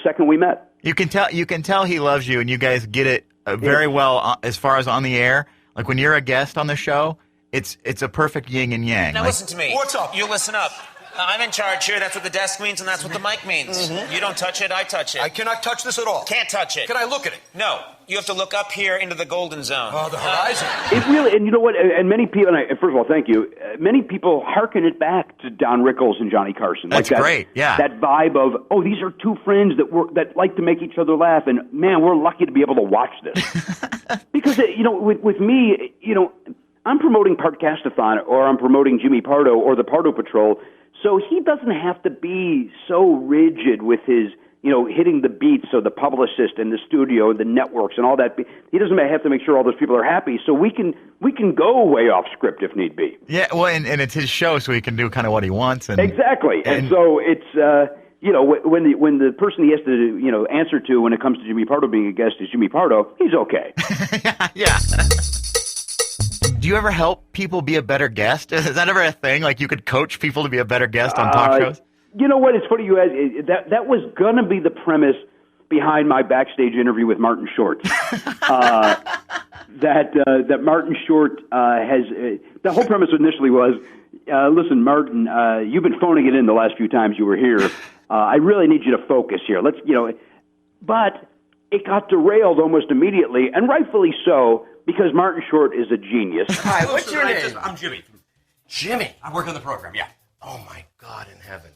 second we met. You can tell he loves you, and you guys get it very well as far as on the air. Like when you're a guest on the show, it's a perfect yin and yang. Now listen to me. What's up? You listen up. I'm in charge here. That's what the desk means, and that's what the mic means. Mm-hmm. You don't touch it, I touch it. I cannot touch this at all. Can't touch it. Can I look at it? No. You have to look up here into the golden zone. Oh, the horizon. It really, and you know what, and many people, first of all, thank you, many people hearken it back to Don Rickles and Johnny Carson. That's like great, yeah. That vibe of, oh, these are two friends that like to make each other laugh, and man, we're lucky to be able to watch this. Because, with me, I'm promoting Pardcast-A-Thon, or I'm promoting Jimmy Pardo, or the Pardo Patrol, so he doesn't have to be so rigid with his, hitting the beats, so the publicist and the studio and the networks and all that. He doesn't have to make sure all those people are happy, so we can go way off script if need be. Yeah, well, and it's his show, so he can do kind of what he wants. Exactly, and so it's when the person he has to answer to when it comes to Jimmy Pardo being a guest is Jimmy Pardo, he's okay. Yeah. Do you ever help people be a better guest? Is that ever a thing? Like you could coach people to be a better guest on talk shows? You know what? It's funny you ask. That was going to be the premise behind my backstage interview with Martin Short. That Martin Short has the whole premise initially was, listen, Martin, you've been phoning it in the last few times you were here. I really need you to focus here. But it got derailed almost immediately, and rightfully so, because Martin Short is a genius. Hi, what's your name? I'm Jimmy. Jimmy. I work on the program, yeah. Oh my God in heaven!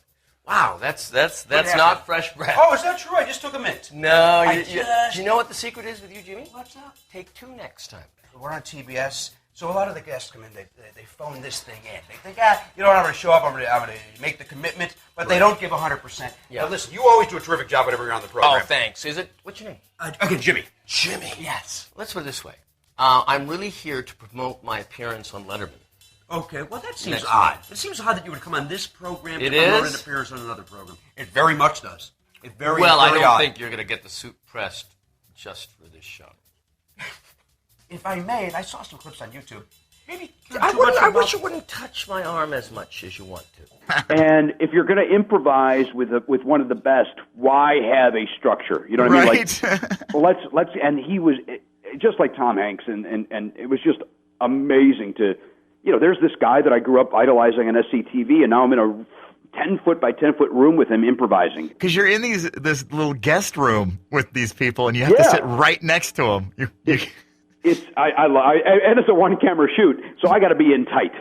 Wow, that's not fresh breath. Oh, is that true? I just took a mint. No, do you know what the secret is with you, Jimmy? What's that? Take two next time. We're on TBS, so a lot of the guests come in. They phone this thing in. They think, I'm going to show up. I'm going to make the commitment, but they don't give 100%. Yeah. Now, listen, you always do a terrific job whenever you're on the program. Oh, thanks. What's your name? Again, Jimmy. Jimmy. Yes. Let's put it this way. I'm really here to promote my appearance on Letterman. Okay, well, that seems Next odd. week. It seems odd that you would come on this program to It promote is? an appearance on another program. It very much does. Well, very I don't odd. think you're going to get the suit pressed just for this show. If I may, and I saw some clips on YouTube. Maybe I wish you wouldn't touch my arm as much as you want to. And if you're going to improvise with one of the best, why have a structure? You know what I mean? Like, well, let's. And he was just like Tom Hanks, and it was just amazing to, there's this guy that I grew up idolizing on SCTV, and now I'm in a 10-foot by 10-foot room with him improvising. Because you're in this little guest room with these people, and you have to sit right next to them. And it's a one-camera shoot, so I got to be in tight.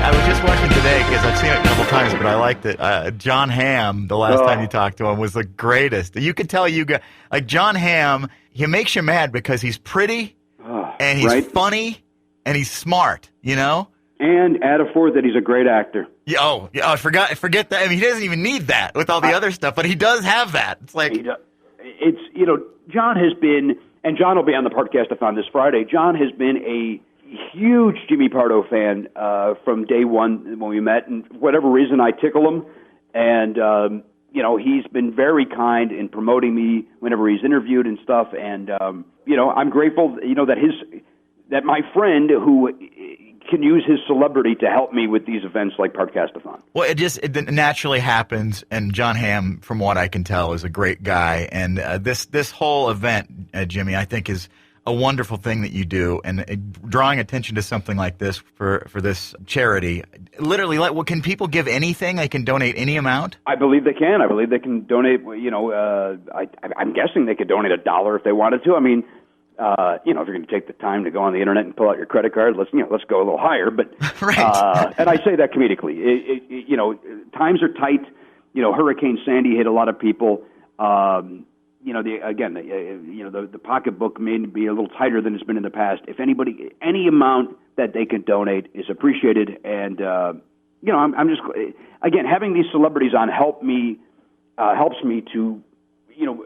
I was just watching today because I've seen it a couple times, but I liked it. John Hamm, the last time you talked to him, was the greatest. You could tell John Hamm, he makes you mad because he's pretty, and he's funny, and he's smart, And add a fourth that he's a great actor. I forget that. I mean, he doesn't even need that with all the other stuff, but he does have that. It's like John has been, and John will be on the Pardcast-A-Thon this Friday. John has been a huge Jimmy Pardo fan from day one when we met, and for whatever reason I tickle him, and he's been very kind in promoting me whenever he's interviewed and stuff, and I'm grateful that my friend who can use his celebrity to help me with these events like Pardcast-A-Thon. Well, it naturally happens, and John Hamm, from what I can tell, is a great guy, and this whole event, Jimmy, I think is a wonderful thing that you do, and drawing attention to something like this for this charity. Literally, can people give anything? They can donate any amount? I believe they can. I believe they can donate, I'm guessing they could donate $1 if they wanted to. I mean, if you're going to take the time to go on the internet and pull out your credit card, let's go a little higher. But right. And I say that comedically. Times are tight. Hurricane Sandy hit a lot of people. The pocketbook may be a little tighter than it's been in the past. If anybody, any amount that they can donate is appreciated. And I'm just having these celebrities on helps me to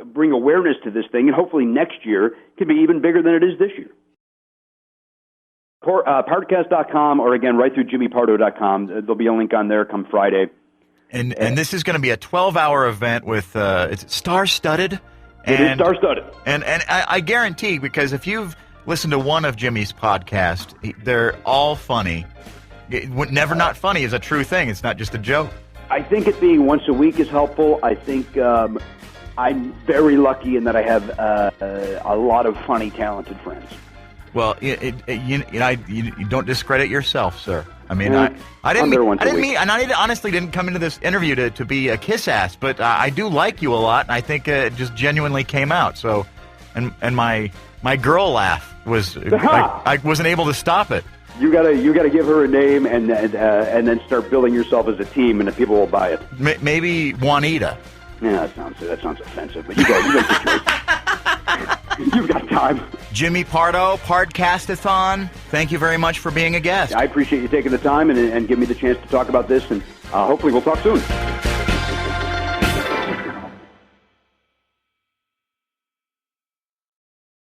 bring awareness to this thing, and hopefully next year can be even bigger than it is this year. Pardcast.com, or again, right through jimmypardo.com. There'll be a link on there come Friday. And this is going to be a 12-hour event with it's star-studded. It is star-studded. And I guarantee, because if you've listened to one of Jimmy's podcasts, they're all funny. Never not funny is a true thing. It's not just a joke. I think it being once a week is helpful. I think I'm very lucky in that I have a lot of funny, talented friends. Well, you don't discredit yourself, sir. I mean, I honestly didn't come into this interview to be a kiss ass, but I do like you a lot, and I think it just genuinely came out. So, and my girl laugh was I wasn't able to stop it. You gotta give her a name and then start building yourself as a team, and the people will buy it. Maybe Juanita. Yeah, that sounds offensive, but you you've got time. Jimmy Pardo, Pardcast-A-Thon, thank you very much for being a guest. I appreciate you taking the time and giving me the chance to talk about this, and hopefully we'll talk soon.